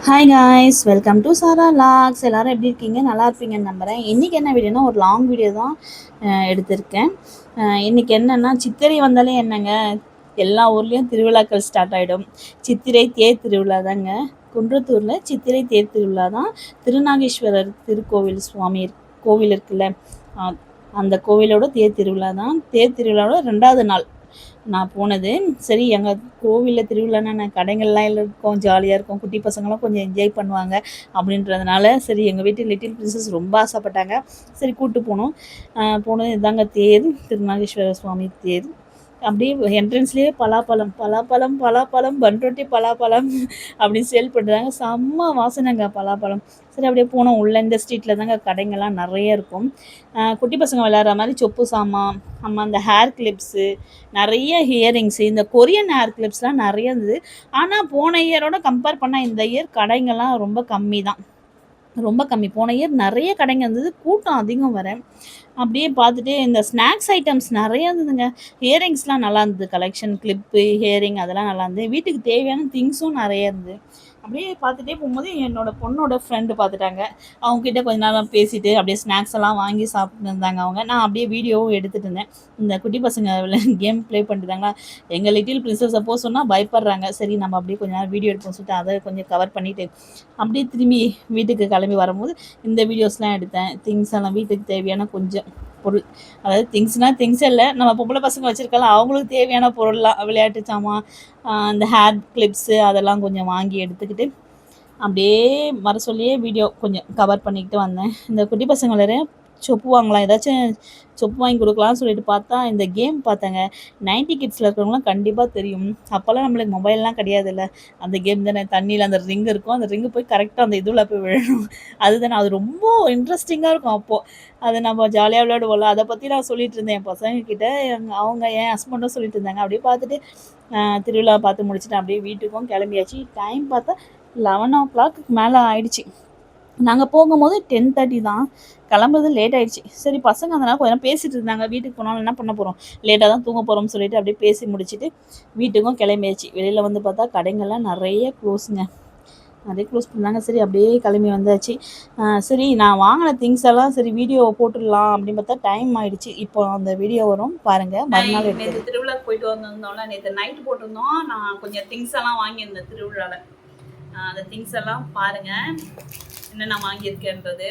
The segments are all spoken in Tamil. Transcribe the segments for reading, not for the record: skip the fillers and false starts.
ஹாய் காய்ஸ், வெல்கம் டு சாரா லாக்ஸ். எல்லோரும் எப்படி இருக்கீங்க? நல்லா இருப்பீங்கன்னு நம்புகிறேன். இன்றைக்கி என்ன வீடியோனா, ஒரு லாங் வீடியோ தான் எடுத்திருக்கேன். இன்றைக்கி என்னென்னா, சித்திரை வந்தாலே என்னங்க, எல்லா ஊர்லேயும் திருவிழாக்கள் ஸ்டார்ட் ஆகிடும். சித்திரை தேர் திருவிழா தாங்க. குன்றத்தூரில் சித்திரை தேர் திருவிழா தான். திருநாகேஸ்வரர் திருக்கோவில் சுவாமி கோவில் இருக்குல்ல, அந்த கோவிலோட தேர் திருவிழா தான். தேர் திருவிழாவோட 2வது நாள் நான் போனது. சரி, எங்கள் கோவிலில் திருவிழான்னா கடைகள்லாம் இருக்கும், ஜாலியாக இருக்கும், குட்டி பசங்களாம் கொஞ்சம் என்ஜாய் பண்ணுவாங்க அப்படின்றதுனால, சரி எங்கள் வீட்டு லிட்டில் பிரின்சஸ் ரொம்ப ஆசைப்பட்டாங்க. சரி கூப்பிட்டு போனோம். போனது இதாங்க தேர், திருநாகேஸ்வர சுவாமி தேர். அப்படியே என்ட்ரன்ஸ்லேயே பலாப்பழம் பன்ரொட்டி பலாப்பழம் அப்படின்னு சேல் பண்ணுறாங்க. செம்ம வாசனைங்க பலாப்பழம். சரி அப்படியே போனோம். உள்ள இந்த ஸ்ட்ரீட்டில் தாங்க கடைங்கள்லாம் நிறைய இருக்கும். குட்டி பசங்க விளையாடுற மாதிரி சொப்பு சாமான், அந்த ஹேர் கிளிப்ஸு, நிறைய ஹியரிங்ஸு, இந்த கொரியன் ஹேர் கிளிப்ஸ்லாம் நிறைய இருந்தது. ஆனால் போன இயரோட கம்பேர் பண்ணால் இந்த இயர் கடைங்கள்லாம் ரொம்ப கம்மி தான், ரொம்ப கம்மி. போன இயர் நிறைய கடைங்க இருந்தது, கூட்டம் அதிகம் வர. அப்படியே பார்த்துட்டு இந்த ஸ்நாக்ஸ் ஐட்டம்ஸ் நிறைய இருந்ததுங்க. ஹியரிங்ஸ்லாம் நல்லா இருந்தது, கலெக்ஷன், கிளிப்பு, ஹியரிங் அதெல்லாம் நல்லா இருந்தது. வீட்டுக்கு தேவையான திங்ஸும் நிறைய இருந்தது. அப்படியே பார்த்துட்டே போகும்போது என்னோடய பொண்ணோட ஃப்ரெண்டு பார்த்துட்டாங்க. அவங்கக்கிட்ட கொஞ்ச நேரம் பேசிவிட்டு அப்படியே ஸ்நாக்ஸ் எல்லாம் வாங்கி சாப்பிட்டு இருந்தாங்க அவங்க. நான் அப்படியே வீடியோவும் எடுத்துகிட்டு இருந்தேன். இந்த குட்டி பசங்க கேம் ப்ளே பண்ணிட்டுதாங்களா, எங்கள் லிட்டில் பிரின்சஸ் சப்போஸ் சொன்னால் பயப்படுறாங்க. சரி நம்ம அப்படியே கொஞ்ச நேரம் வீடியோ எடுப்போம் சொல்லிட்டு அதை கொஞ்சம் கவர் பண்ணிவிட்டு அப்படியே திரும்பி வீட்டுக்கு கிளம்பி வரும்போது இந்த வீடியோஸ்லாம் எடுத்தேன். திங்ஸ் எல்லாம் வீட்டுக்கு தேவையான கொஞ்சம் பொருள், அதாவது திங்ஸ் இல்லை, நம்ம பொம்பளை பசங்க வச்சுருக்கலாம், அவங்களுக்கு தேவையான பொருள்லாம், விளையாட்டு சாமான், இந்த ஹேர் கிளிப்ஸு அதெல்லாம் கொஞ்சம் வாங்கி எடுத்துக்கிட்டு அப்படியே வர சொல்லியே வீடியோ கொஞ்சம் கவர் பண்ணிக்கிட்டு வந்தேன். இந்த குட்டி பசங்க விளையாட சொப்பு வாங்கலாம், ஏதாச்சும் சொப்பு வாங்கி கொடுக்கலாம்னு சொல்லிட்டு பார்த்தா இந்த கேம் பார்த்தேங்க. 90 கிட்ஸில் இருக்கிறவங்களாம் கண்டிப்பாக தெரியும். அப்போல்லாம் நம்மளுக்கு மொபைல்லாம் கிடையாதுல்ல, அந்த கேம் தானே. தண்ணியில் அந்த ரிங் இருக்கும், அந்த ரிங்கு போய் கரெக்டாக அந்த இதில் போய் விழணும். அதுதானே, அது ரொம்ப இன்ட்ரெஸ்டிங்காக இருக்கும் அப்போது. அதை நம்ம ஜாலியாக விளையாடுவோம்ல, அதை பற்றி நான் சொல்லிட்டு இருந்தேன் என் பசங்கக்கிட்ட. அவங்க என் ஹஸ்பண்டும் சொல்லிட்டு இருந்தாங்க. அப்படியே பார்த்துட்டு திருவிழா பார்த்து முடிச்சுட்டு அப்படியே வீட்டுக்கும் கிளம்பியாச்சு. டைம் பார்த்தா 11 o'clock மேலே ஆயிடுச்சு. நாங்கள் போகும்போது 10:30 தான், கிளம்புறது லேட் ஆகிடுச்சு. சரி பசங்க அதனால் கொஞ்சம் நேரம் பேசிகிட்டு இருந்தாங்க. வீட்டுக்கு போனாலும் என்ன பண்ண போகிறோம், லேட்டாக தான் தூங்க போகிறோம்னு சொல்லிட்டு அப்படியே பேசி முடிச்சுட்டு வீட்டுக்கும் கிளம்பியாச்சு. வெளியில் வந்து பார்த்தா கடைங்கள்லாம் நிறைய க்ளோஸுங்க, நிறைய க்ளோஸ் பண்ணாங்க. சரி அப்படியே கிளம்பி வந்தாச்சு. சரி நான் வாங்கின திங்ஸ் எல்லாம் சரி வீடியோ போட்டுடலாம் அப்படின்னு பார்த்தா டைம் ஆகிடுச்சு. இப்போ அந்த வீடியோ வரும் பாருங்கள். மறுநாள் நேற்று திருவிழாக்கு போயிட்டு வந்திருந்தோம்ல, நேற்று நைட்டு போட்டிருந்தோம். நான் கொஞ்சம் திங்ஸ் எல்லாம் வாங்கியிருந்தேன் திருவிழாவில். அந்த திங்ஸ் எல்லாம் பாருங்கள் என்னென்ன வாங்கியிருக்கேன்றது.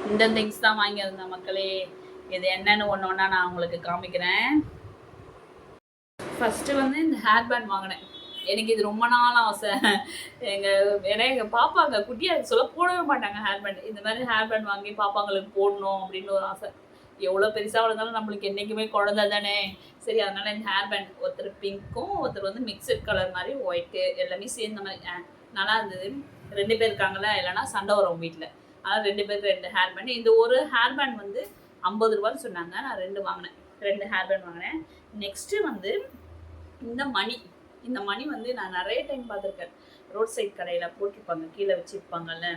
இந்த திங்ஸ் தான் வாங்கியிருந்தேன் மக்களே. இது என்னென்னு ஒன்று ஒன்றா நான் உங்களுக்கு காமிக்கிறேன். ஃபஸ்ட்டு வந்து இந்த ஹேர் பேண்ட் வாங்கினேன். எனக்கு இது ரொம்ப நாள் ஆசை. எங்கள் பாப்பாங்க குட்டியாக சொல்ல போடவே மாட்டாங்க ஹேர் பேண்ட். இந்த மாதிரி ஹேர் பேண்ட் வாங்கி பாப்பாங்களுக்கு போடணும் அப்படின்னு ஒரு ஆசை. எவ்வளோ பெருசாக வளர்ந்தாலும் நம்மளுக்கு என்றைக்குமே குழந்தை தானே. சரி அதனால் இந்த ஹேர் பேண்ட், ஒருத்தர் பிங்க்கும் ஒருத்தர் வந்து மிக்சட் கலர் மாதிரி ஒயிட்டு எல்லாமே சேர்ந்த மாதிரி நல்லா இருந்தது. 2 பேர் இருக்காங்களா, இல்லைனா சண்டை வரும் வீட்டில். அதனால் 2 பேருக்கு 2 ஹேர் பேண்ட். இந்த ஒரு ஹேர் பேண்ட் வந்து 50 ரூபான்னு சொன்னாங்க. நான் 2 வாங்கினேன், 2 ஹேர் பேண்ட் வாங்கினேன். நெக்ஸ்ட்டு வந்து இந்த மணி வந்து நான் நிறைய டைம் பார்த்துருக்கேன். ரோட் சைட் கடையில் போட்டிருப்பாங்க, கீழே வச்சுருப்பாங்கல்ல,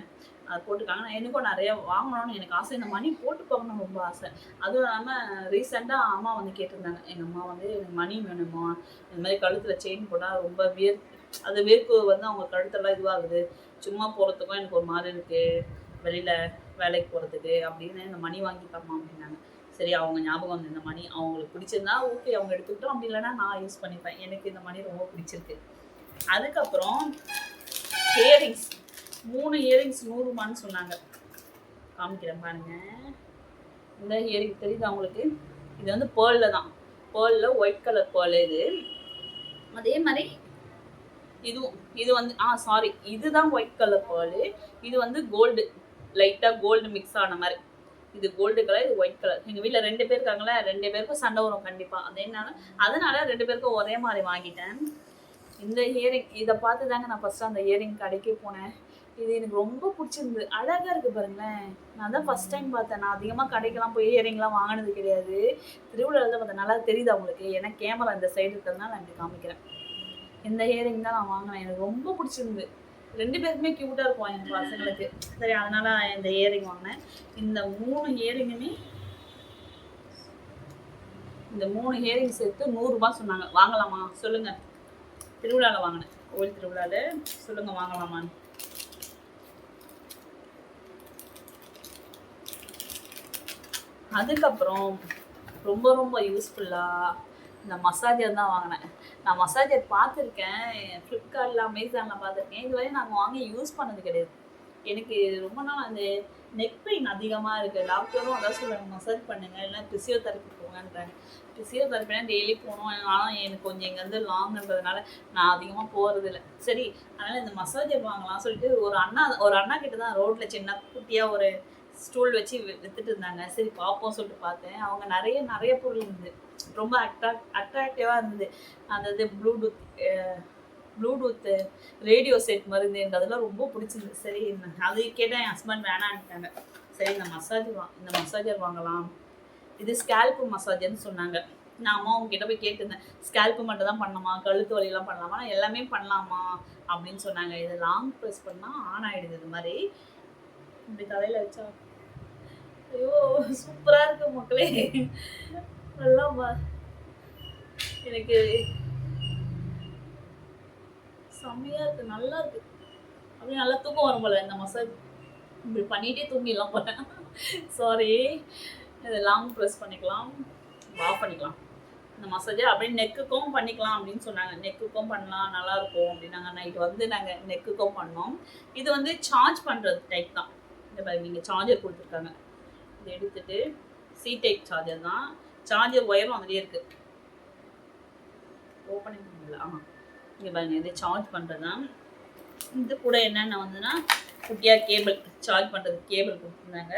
அது போட்டுருக்காங்க. நான் எனக்கும் நிறைய வாங்கணும்னு எனக்கு ஆசை. இந்த மணி போட்டு பார்க்கணும்னு ரொம்ப ஆசை. அதுவும் இல்லாமல் ரீசெண்டாக அம்மா வந்து கேட்டிருந்தாங்க. எங்கள் அம்மா வந்து எனக்கு மணி வேணுமா, இந்த மாதிரி கழுத்தில் செயின் போட்டால் ரொம்ப அது வேர்க்கு வந்து அவங்க கழுத்தெல்லாம் இதுவாகுது, சும்மா போகிறதுக்கும் எனக்கு ஒரு மாதிரி இருக்குது, வெளியில் வேலைக்கு போகிறதுக்கு அப்படின்னு இந்த மணி வாங்கிப்பாம்மா அப்படின்னாங்க. சரி அவங்க ஞாபகம் வந்து இந்த மணி அவங்களுக்கு பிடிச்சிருந்தா ஓகே அவங்க எடுத்துக்கிட்டோம், அப்படி இல்லைன்னா நான் யூஸ் பண்ணிப்பேன். எனக்கு இந்த மணி ரொம்ப பிடிச்சிருக்கு. அதுக்கப்புறம் இயரிங்ஸ், 3 இயரிங்ஸ் 100 ரூபான்னு சொன்னாங்க. காமிக்கிறேன் பாருங்க. இந்த இயரிங் தெரியுது அவங்களுக்கு, இது வந்து பேர்லில் தான், பேர்லில் ஒயிட் கலர் பேர்ல். இது அதே மாதிரி இது வந்து சாரி, இதுதான் ஒயிட் கலர் பேர்லு. இது வந்து கோல்டு, லைட்டாக கோல்டு மிக்ஸ் ஆன மாதிரி. இது கோல்டு கலர், இது ஒயிட் கலர். எங்கள் வீட்டில் 2 பேர் இருக்காங்களே, 2 பேருக்கும் சண்டை வரும் கண்டிப்பாக. அதனால 2 பேருக்கும் ஒரே மாதிரி வாங்கிட்டேன். இந்த இயரிங் இதை பார்த்து தாங்க நான் ஃபஸ்ட்டு அந்த இயரிங் கடைக்கு போனேன். இது எனக்கு ரொம்ப பிடிச்சிருந்தது, அழகாக இருக்குது பாருங்களேன். நான் தான் ஃபஸ்ட் டைம் பார்த்தேன். நான் அதிகமாக கடைக்கெல்லாம் போய் இயரிங்லாம் வாங்கினது கிடையாது. திருவிழாவில் தான் பார்த்தேன். நல்லா தெரியுது அவங்களுக்கு, ஏன்னா கேமரா இந்த சைடு இருக்கிறதுனால நான் இப்படி காமிக்கிறேன். இந்த இயரிங் தான் நான் வாங்கினேன். எனக்கு ரொம்ப பிடிச்சிருந்து. 2 பேருக்குமே க்யூட்டாக இருக்கும் என் பசங்களுக்கு. சரி அதனால் இந்த இயரிங் வாங்கினேன். இந்த 3 இயரிங்குமே, இந்த 3 இயரிங் சேர்த்து 100 ரூபா சொன்னாங்க. வாங்கலாமா சொல்லுங்கள்? திருவிழாவில் வாங்கினேன். கோவில் திருவிழாவில். சொல்லுங்கள் வாங்கலாமான்னு. அதுக்கப்புறம் ரொம்ப ரொம்ப யூஸ்ஃபுல்லாக இந்த மசாஜர் தான் வாங்கினேன். நான் மசாஜர் பார்த்துருக்கேன், ஃப்ளிப்கார்ட்டில் அமேசானில் பார்த்துருக்கேன். இதுவரை நாங்கள் வாங்கி யூஸ் பண்ணது கிடையாது. எனக்கு ரொம்ப நாள் அந்த நெக் பெயின் அதிகமாக இருக்குது. டாக்டரும் அதான் சொல்கிறாங்க, மசாஜ் பண்ணுங்கள், இல்லைன்னா ஃபிசியோதெரப்பி போங்கன்றாங்க. ஃபிசியோதெரப்பினா டெய்லி போகணும். ஆனால் எனக்கு கொஞ்சம் இங்கேருந்து லாங்குன்றதுனால நான் அதிகமாக போகிறதில்ல. சரி, அதனால் இந்த மசாஜர் வாங்கலாம் சொல்லிட்டு ஒரு அண்ணா கிட்ட தான் ரோட்டில் சின்ன குட்டியாக ஒரு ஸ்டூல் வச்சு வித்துட்டு இருந்தாங்க. சரி பார்ப்போம் சொல்லிட்டு பார்த்தேன். அவங்க நிறைய பொருள் இருந்தது. ரொம்ப அட்ராக்டிவாக இருந்தது. அந்த இது ப்ளூடூத்து ரேடியோ செட் மருந்து எனக்கு அதெல்லாம் ரொம்ப பிடிச்சிருந்தது. சரி அது கேட்டால் என் ஹஸ்பண்ட் வேணான்ட்டாங்க. சரி இந்த மசாஜர் வாங்கலாம். இது ஸ்கேல்ப்பு மசாஜர்னு சொன்னாங்க. நான் அம்மா அவங்ககிட்ட போய் கேட்டிருந்தேன், ஸ்கேல்ப்பு மட்டும் தான் பண்ணலாமா, கழுத்து வலியெல்லாம் பண்ணலாமா, எல்லாமே பண்ணலாமா அப்படின்னு சொன்னாங்க. இது லாங் ப்ரெஸ் பண்ணால் ஆன் ஆகிடுது. இது மாதிரி இப்படி தலையில் வச்சா ஐயோ சூப்பராக இருக்கு மக்களே. நல்லா எனக்கு செம்மையாக இருக்குது, நல்லா இருக்குது. அப்படியே நல்லா தூக்கம் வரும் போல இந்த மசாஜ். இப்படி பண்ணிகிட்டே தூங்கிடலாம் போல. சாரி, இது லாங் ப்ரெஸ் பண்ணிக்கலாம், ஆஃப் பண்ணிக்கலாம். இந்த மசாஜை அப்படியே நெக்குக்கும் பண்ணிக்கலாம் அப்படின்னு சொன்னாங்க. நெக்குக்கும் பண்ணலாம், நல்லாயிருக்கும் அப்படின்னாங்க. நைட்டு வந்து நாங்கள் நெக்குக்கும் பண்ணோம். இது வந்து சார்ஜ் பண்ணுறது டைப் தான். இந்த மாதிரி நீங்கள் சார்ஜர் கொடுத்துருக்காங்க. இதை எடுத்துட்டு சி டைப் சார்ஜர் தான். சார்ஜர் ஒயரும் அதுலேயே இருக்குது. ஓப்பனிங் பண்ணல. ஆமாம், இங்கே பாருங்க, இதை சார்ஜ் பண்ணுறது தான். இது கூட என்னென்ன வந்துன்னா குட்டியாக கேபிள், சார்ஜ் பண்ணுறதுக்கு கேபிள் கொடுத்துருந்தாங்க.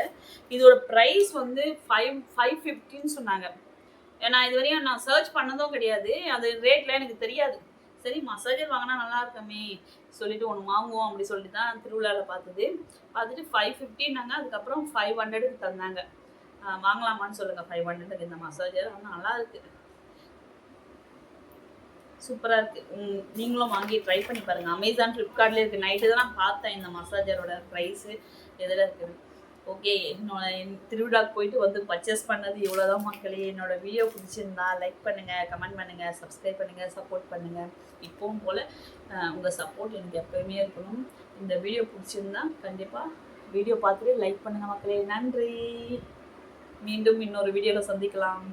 இதோட ப்ரைஸ் வந்து 550 சொன்னாங்க. ஏன்னா இதுவரையும் நான் சர்ச் பண்ணதும் கிடையாது, அது ரேட்லாம் எனக்கு தெரியாது. சரி மசாஜர் வாங்கினா நல்லா இருக்கமே சொல்லிட்டு ஒன்று வாங்குவோம் அப்படி சொல்லிட்டு தான் திருவிழாவில் பார்த்துட்டு 550நாங்க. அதுக்கப்புறம் 500க்கு தந்தாங்க. வாங்கலாமான்னு சொல்லுங்கள் 500க்கு இந்த மசாஜர். ஆனால் நல்லா இருக்குது, சூப்பராக இருக்குது. நீங்களும் வாங்கி ட்ரை பண்ணி பாருங்கள். அமேசான் ஃப்ளிப்கார்ட்லேயே இருக்குது. நைட்டு தான் நான் பார்த்தேன் இந்த மசாஜரோட ப்ரைஸு எதில் இருக்குது. ஓகே, திருவிழாவுக்கு போயிட்டு வந்து பர்ச்சேஸ் பண்ணது இவ்வளோதான் மக்களே. என்னோடய வீடியோ பிடிச்சிருந்தா லைக் பண்ணுங்கள், கமெண்ட் பண்ணுங்கள், சப்ஸ்கிரைப் பண்ணுங்கள், சப்போர்ட் பண்ணுங்கள். இப்போவும் போல் உங்கள் சப்போர்ட் எனக்கு எப்போயுமே இருக்கணும். இந்த வீடியோ பிடிச்சிருந்தா கண்டிப்பாக வீடியோ பார்த்துட்டு லைக் பண்ணுங்கள் மக்களே. நன்றி. மீண்டும் இன்னொரு வீடியோவில் சந்திக்கலாம்.